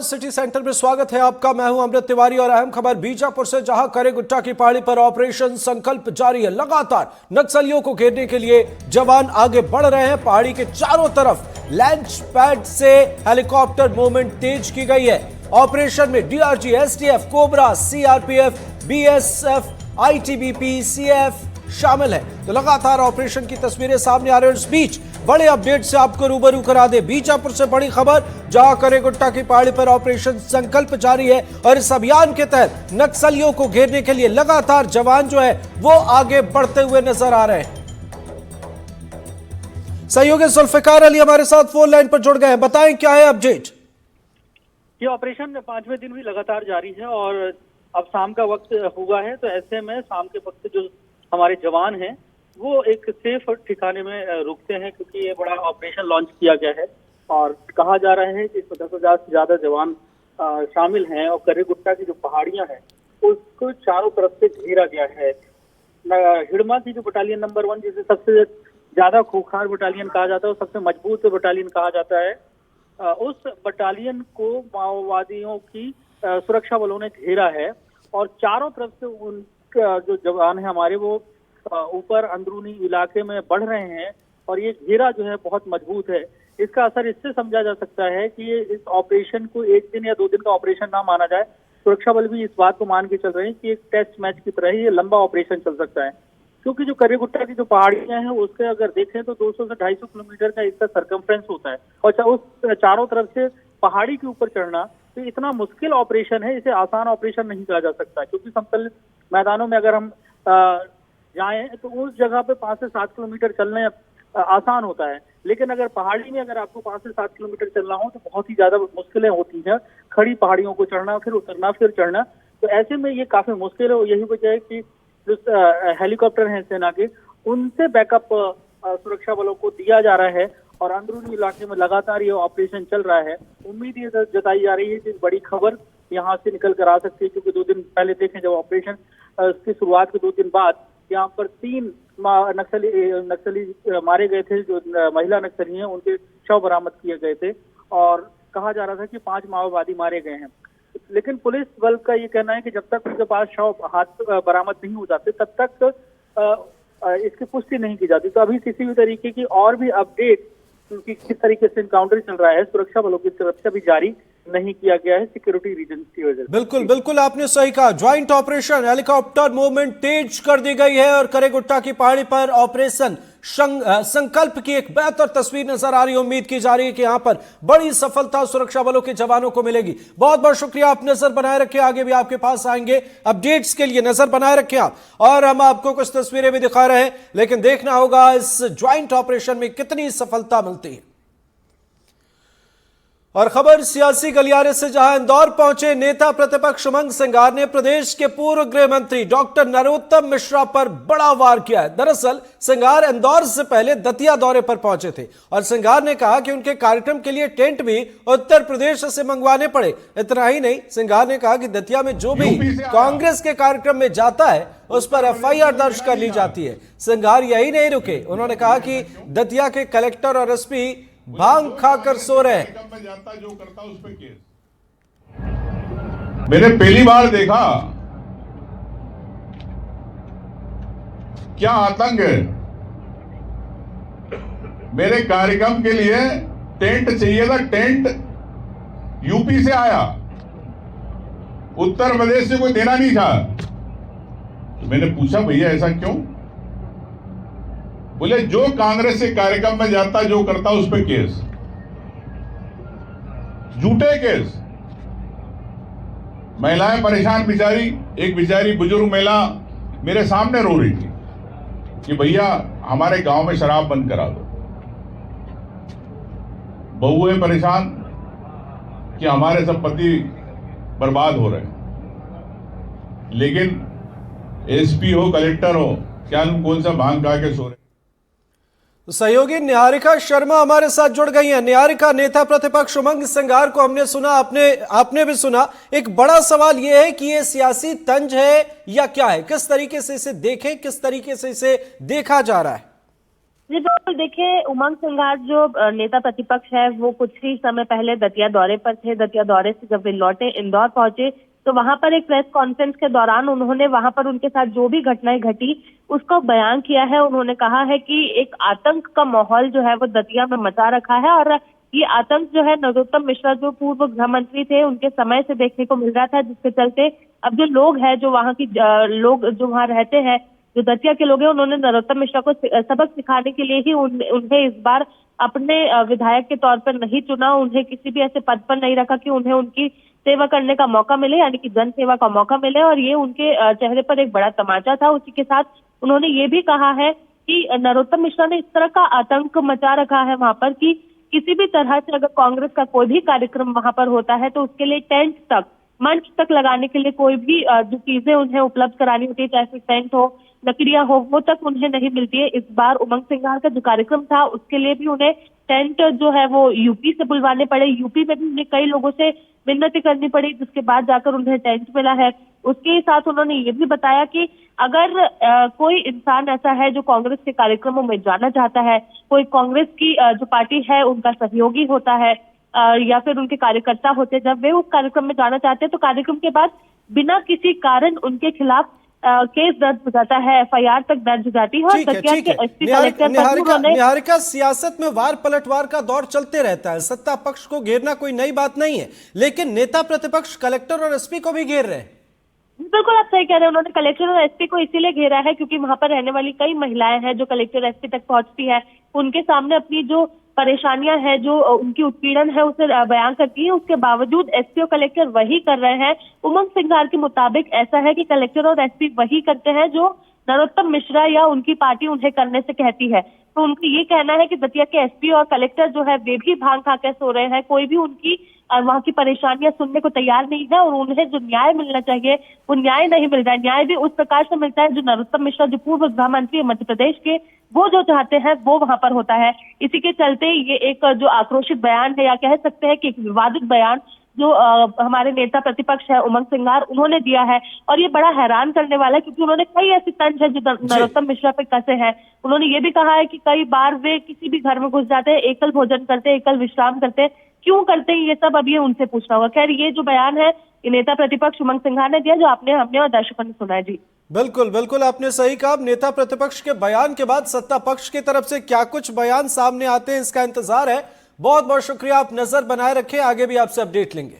City centre में स्वागत है आपका। मैं हूं अमृत तिवारी और अहम खबर बीजापुर से, जहां करेगुट्टा की पहाड़ी पर ऑपरेशन संकल्प जारी है। लगातार नक्सलियों को घेरने के लिए जवान आगे बढ़ रहे हैं। पहाड़ी के चारों तरफ लॉन्च पैड से हेलीकॉप्टर मूवमेंट तेज की गई है। ऑपरेशन में DRG, STF, cobra, CRPF, BSF, ITBP, CF शामिल है। तो लगातार ऑपरेशन की तस्वीरें सामने आ रही है। इस बीच बड़े अपडेट से आपको रूबरू करा दे बीजापुर से बड़ी खबर, जहां करेगुट्टा की पहाड़ी पर ऑपरेशन संकल्प जारी है और इस अभियान के तहत नक्सलियों को घेरने के लिए लगातार जवान जो है वो आगे बढ़ते हुए नजर आ रहे हैं। सहयोगी जुल्फिकार अली हमारे साथ फोन लाइन पर जुड़ गए हैं। बताएं क्या है अपडेट। ये ऑपरेशन 5वें दिन भी लगातार जारी है और अब शाम का वक्त हुआ है, तो ऐसे में शाम के वक्त जो हमारे जवान हैं वो एक सेफ ठिकाने में रुकते हैं, क्योंकि ये बड़ा ऑपरेशन लॉन्च किया गया है और कहा जा रहा है कि 50,000 से ज्यादा जवान शामिल हैं और करेगुट्टा की जो पहाड़ियां हैं उसको चारों तरफ से घेरा गया है। हिड़मा की जो बटालियन नंबर 1, जिसे सबसे ज्यादा खूंखार बटालियन कहा जाता है और सबसे मजबूत बटालियन कहा जाता है, उस बटालियन को माओवादियों की सुरक्षा बलों ने घेरा है और चारों तरफ से उनका जो जवान है हमारे वो ऊपर अंदरूनी इलाके में बढ़ रहे हैं और ये घेरा जो है बहुत मजबूत है। इसका असर इससे समझा जा सकता है कि ये इस ऑपरेशन को 1 दिन या 2 दिन का ऑपरेशन ना माना जाए। सुरक्षा बल भी इस बात को मान के चल रहे हैं कि एक टेस्ट मैच की तरह ही ये लंबा ऑपरेशन चल सकता है, क्योंकि जो करेगुट्टा की जो पहाड़ियां हैं उसके अगर देखें तो 200 से 250 किलोमीटर का इसका सर्कमफ्रेंस होता है और उस चारों तरफ से पहाड़ी के ऊपर चढ़ना तो इतना मुश्किल ऑपरेशन है, इसे आसान ऑपरेशन नहीं कहा जा सकता, क्योंकि समतल मैदानों में अगर हम जाएं तो उस जगह पे 5 से 7 किलोमीटर चलने आसान होता है, लेकिन अगर पहाड़ी में अगर आपको 5 से 7 किलोमीटर चलना हो तो बहुत ही ज्यादा मुश्किलें होती हैं। खड़ी पहाड़ियों को चढ़ना, फिर उतरना, फिर चढ़ना, तो ऐसे में ये काफी मुश्किल है और यही वजह है कि जो हेलीकॉप्टर हैं सेना के, उनसे बैकअप सुरक्षा बलों को दिया जा रहा है और अंदरूनी इलाके में लगातार ये ऑपरेशन चल रहा है। उम्मीद ये जताई जा रही है कि बड़ी खबर यहाँ से निकल कर आ सकती है, क्योंकि 2 दिन पहले देखें जब ऑपरेशन की शुरुआत के 2 दिन बाद यहाँ पर 3 नक्सली मारे गए थे। जो महिला नक्सली हैं उनके शव बरामद किए गए थे और कहा जा रहा था कि 5 माओवादी मारे गए हैं, लेकिन पुलिस बल का ये कहना है कि जब तक उनके पास शव हाथ बरामद नहीं हो जाते तब तक इसकी पुष्टि नहीं की जाती। तो अभी किसी भी तरीके की और भी अपडेट क्योंकि किस तरीके से इनकाउंटर चल रहा है सुरक्षा बलों की तरफ से अभी जारी नहीं किया गया है, सिक्योरिटी रीजन की वजह से। बिल्कुल आपने सही कहा। ज्वाइंट ऑपरेशन हेलीकॉप्टर मूवमेंट तेज कर दी गई है और करेगुट्टा की पहाड़ी पर ऑपरेशन संकल्प की एक बेहतर तस्वीर नजर आ रही है। उम्मीद की जा रही है कि यहां पर बड़ी सफलता सुरक्षा बलों के जवानों को मिलेगी। बहुत बहुत शुक्रिया, आप नजर बनाए रखें, आगे भी आपके पास आएंगे अपडेट्स के लिए, नजर बनाए रखें आप। और हम आपको कुछ तस्वीरें भी दिखा रहे हैं, लेकिन देखना होगा इस ज्वाइंट ऑपरेशन में कितनी सफलता मिलती है। और खबर सियासी गलियारे से, जहां इंदौर पहुंचे नेता प्रतिपक्ष उमंग सिंगार ने प्रदेश के पूर्व गृह मंत्री डॉक्टर नरोत्तम मिश्रा पर बड़ा वार किया है। दरअसल सिंगार इंदौर से पहले दतिया दौरे पर पहुंचे थे और सिंगार ने कहा कि उनके कार्यक्रम के लिए टेंट भी उत्तर प्रदेश से मंगवाने पड़े। इतना ही नहीं, सिंगार ने कहा कि दतिया में जो भी कांग्रेस के कार्यक्रम में जाता है उस पर एफआईआर दर्ज कर ली जाती है। सिंगार यही नहीं रुके, उन्होंने कहा कि दतिया के कलेक्टर और एसपी भांग खाकर सो रहे हैं। जो करता उस पे केस। मैंने पहली बार देखा क्या आतंक है। मेरे कार्यक्रम के लिए टेंट चाहिए था, टेंट यूपी से आया, उत्तर प्रदेश से कोई देना नहीं था। तो मैंने पूछा भैया ऐसा क्यों? बोले जो कांग्रेस के कार्यक्रम में जाता जो करता उस पे केस, झूठे केस। महिलाएं परेशान, बेचारी एक बेचारी बुजुर्ग महिला मेरे सामने रो रही थी कि भैया हमारे गांव में शराब बंद करा दो। बहुएं परेशान कि हमारे सब पति बर्बाद हो रहे हैं, लेकिन एसपी हो कलेक्टर हो क्या कौन सा भांग खा के सो रहे। सहयोगी निहारिका शर्मा हमारे साथ जुड़ गई हैं। निहारिका, नेता प्रतिपक्ष उमंग सिंगार को हमने सुना, आपने भी सुना। एक बड़ा सवाल यह है कि यह सियासी तंज है या क्या है? किस तरीके से इसे देखें, किस तरीके से इसे देखा जा रहा है? जी बिल्कुल, देखिए उमंग सिंघार जो नेता प्रतिपक्ष है वो कुछ ही समय पहले दतिया दौरे पर थे। दतिया दौरे से जब वे लौटे, इंदौर पहुंचे, तो वहां पर एक प्रेस कॉन्फ्रेंस के दौरान उन्होंने वहां पर उनके साथ जो भी घटनाएं घटी उसको बयान किया है। उन्होंने कहा है कि एक आतंक का माहौल जो है वो दतिया में मचा रखा है, और ये आतंक जो है नरोत्तम मिश्रा जो पूर्व गृह मंत्री थे उनके समय से देखने को मिल रहा था, जिसके चलते अब जो लोग हैं, जो वहाँ की लोग जो वहाँ रहते हैं, जो दतिया के लोग हैं, उन्होंने नरोत्तम मिश्रा को सबक सिखाने के लिए ही उन्हें इस बार अपने विधायक के तौर पर नहीं चुना। उन्हें किसी भी ऐसे पद पर नहीं रखा कि उन्हें उनकी सेवा करने का मौका मिले, यानी कि जन सेवा का मौका मिले, और ये उनके चेहरे पर एक बड़ा तमाचा था। उसी के साथ उन्होंने ये भी कहा है कि नरोत्तम मिश्रा ने इस तरह का आतंक मचा रखा है वहां पर कि किसी भी तरह से अगर कांग्रेस का कोई भी कार्यक्रम वहां पर होता है तो उसके लिए टेंट तक, मंच तक लगाने के लिए कोई भी जो चीजें उन्हें उपलब्ध करानी होती है, चाहे फिर टेंट हो, लकड़ियां हो, वो तक उन्हें नहीं मिलती है। इस बार उमंग सिंघार का जो कार्यक्रम था उसके लिए भी उन्हें टेंट जो है वो यूपी से बुलवाने पड़े। यूपी में भी उन्हें कई लोगों से मिन्नतें करनी पड़ी, जिसके बाद जाकर उन्हें टेंट मिला है। उसके साथ उन्होंने ये भी बताया कि अगर कोई इंसान ऐसा है जो कांग्रेस के कार्यक्रमों में जाना चाहता है, कोई कांग्रेस की जो पार्टी है उनका सहयोगी होता है, या फिर उनके कार्यकर्ता होते हैं, जब वे उस कार्यक्रम में जाना चाहते हैं तो कार्यक्रम के बाद बिना किसी कारण उनके खिलाफ केस दर्ज हो जाता है, एफआईआर तक दर्ज हो जाती है। और दतिया के एसपी कलेक्टर निहारिका, सियासत में वार पलटवार का दौर चलते रहता है। सत्ता पक्ष को घेरना कोई नई बात नहीं है, लेकिन नेता प्रतिपक्ष कलेक्टर और एसपी को भी घेर रहे हैं। बिल्कुल आप सही कह रहे हैं। उन्होंने कलेक्टर और एसपी को इसीलिए घेरा है क्योंकि वहां पर रहने वाली कई महिलाएं हैं जो कलेक्टर एसपी तक पहुंचती है, उनके सामने अपनी जो परेशानियां हैं, जो उनकी उत्पीड़न है, उसे बयान करती है। उसके बावजूद एसपी और कलेक्टर वही कर रहे हैं। उमंग सिंघार के मुताबिक ऐसा है कि कलेक्टर और एसपी वही करते हैं जो नरोत्तम मिश्रा या उनकी पार्टी उन्हें करने से कहती है। तो उनका ये कहना है कि दतिया के एसपी और कलेक्टर जो है वे भी भांग खा के सो रहे हैं, कोई भी उनकी वहां की परेशानियां सुनने को तैयार नहीं है, और उन्हें जो न्याय मिलना चाहिए वो न्याय नहीं मिल रहा है। न्याय भी उस प्रकार से मिलता है जो नरोत्तम मिश्रा जो पूर्व गृह मंत्री है मध्य प्रदेश के, वो जो चाहते हैं वो वहां पर होता है। इसी के चलते ये एक जो आक्रोशित बयान है, या कह सकते हैं कि एक विवादित बयान जो हमारे नेता प्रतिपक्ष है उमंग सिंघार उन्होंने दिया है, और ये बड़ा हैरान करने वाला है क्योंकि उन्होंने कई ऐसे तंज है जो नरोत्तम मिश्रा पे कसे हैं। उन्होंने ये भी कहा है कि कई बार वे किसी भी घर में घुस जाते हैं, एकल भोजन करते हैं, एकल विश्राम करते हैं। क्यों करते हैं ये सब अब ये उनसे पूछना होगा। खैर, ये जो बयान है ये नेता प्रतिपक्ष उमंग सिंघार ने दिया, जो हमने और दर्शकों ने सुना है। जी बिल्कुल बिल्कुल, आपने सही कहा। नेता प्रतिपक्ष के बयान के बाद सत्ता पक्ष की तरफ से क्या कुछ बयान सामने आते हैं इसका इंतजार है। बहुत बहुत शुक्रिया, आप नजर बनाए रखें, आगे भी आपसे अपडेट लेंगे।